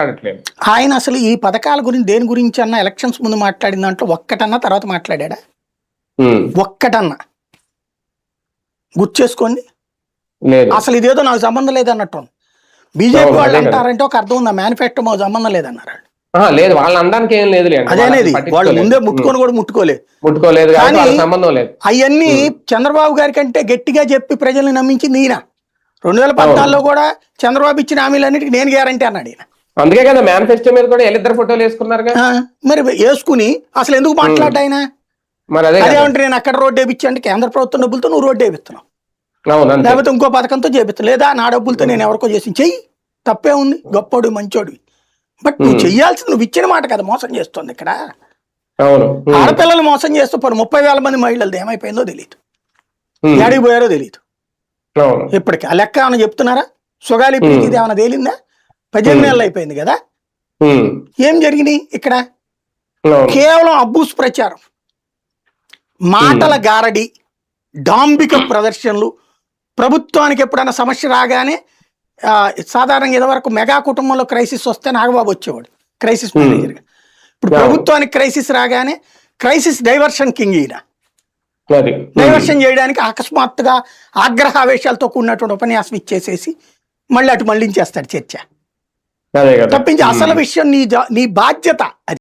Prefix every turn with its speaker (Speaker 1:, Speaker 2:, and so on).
Speaker 1: మాట్లాడట్లేదు.
Speaker 2: ఆయన అసలు ఈ పథకాల గురించి దేని గురించి అన్న ఎలక్షన్స్ ముందు మాట్లాడిన దాంట్లో ఒక్కటన్నా తర్వాత మాట్లాడా? ఒక్కటన్నా గుర్తు చేసుకోండి. అసలు ఇదేదో నాకు సంబంధం లేదన్నట్టు. బీజేపీ వాళ్ళు అంటారంటే ఒక అర్థం ఉందా? మేనిఫెస్టో మాకు సంబంధం లేదన్నారు.
Speaker 1: లేదు, వాళ్ళ అనడానికి ఏం లేదు.
Speaker 2: అదేనేది వాళ్ళు ముందే ముట్టుకొని కూడా ముట్టుకోలేదు. కానీ అవన్నీ చంద్రబాబు గారి కంటే గట్టిగా చెప్పి ప్రజల్ని నమ్మించింది ఈయన. 2014లో కూడా చంద్రబాబు ఇచ్చిన హామీలన్నిటికీ నేను గ్యారంటీ అన్నాడు ఈయన.
Speaker 1: అందుకే కదా మేనిఫెస్టో మీద కూడా వీళ్ళిద్దరు ఫోటోలు వేసుకున్నారు.
Speaker 2: మరి వేసుకుని అసలు ఎందుకు మాట్లాడ్డా ఆయన? అదేమంటే నేను అక్కడ రోడ్డు వేయించి అంటే కేంద్ర ప్రభుత్వం డబ్బులతో నువ్వు రోడ్డు వేపిస్తున్నావు, లేకపోతే ఇంకో పథకంతో చేపిస్తావు, లేదా నా డబ్బులతో నేను ఎవరికో చేసి చెయ్యి, తప్పే ఉంది, గొప్పోడు మంచోడు. బట్ నువ్వు చెయ్యాల్సింది నువ్వు ఇచ్చిన మాట కదా మోసం చేస్తుంది ఇక్కడ. ఆడపిల్లలు మోసం చేస్తూ 30,000 మంది మహిళలది ఏమైపోయిందో తెలియదు, ఏడికి పోయారో తెలియదు. ఇప్పటికి ఆ లెక్క ఏమైనా చెప్తున్నారా? సుగాలి ప్రీతి ఇది ఏమైనా తేలిందా? 18 నెలలు అయిపోయింది కదా. ఏం జరిగినాయి ఇక్కడ? కేవలం అబ్బూస్ ప్రచారం, మాటల గారడి, డాంబిక ప్రదర్శనలు. ప్రభుత్వానికి ఎప్పుడైనా సమస్య రాగానే సాధారణంగా ఇదివరకు మెగా కుటుంబంలో క్రైసిస్ వస్తే నాగబాబు వచ్చేవాడు క్రైసిస్ మేనేజర్గా. ఇప్పుడు ప్రభుత్వానికి క్రైసిస్ రాగానే క్రైసిస్ డైవర్షన్ కింగ్ ఈయన. డైవర్షన్ చేయడానికి అకస్మాత్తుగా ఆగ్రహ ఆవేశాలతో కూడినటువంటి ఉపన్యాసం ఇచ్చేసేసి మళ్ళీ అటు మళ్ళించేస్తాడు చర్చ. తప్పించి అసలు విషయం నీ బాధ్యత అది.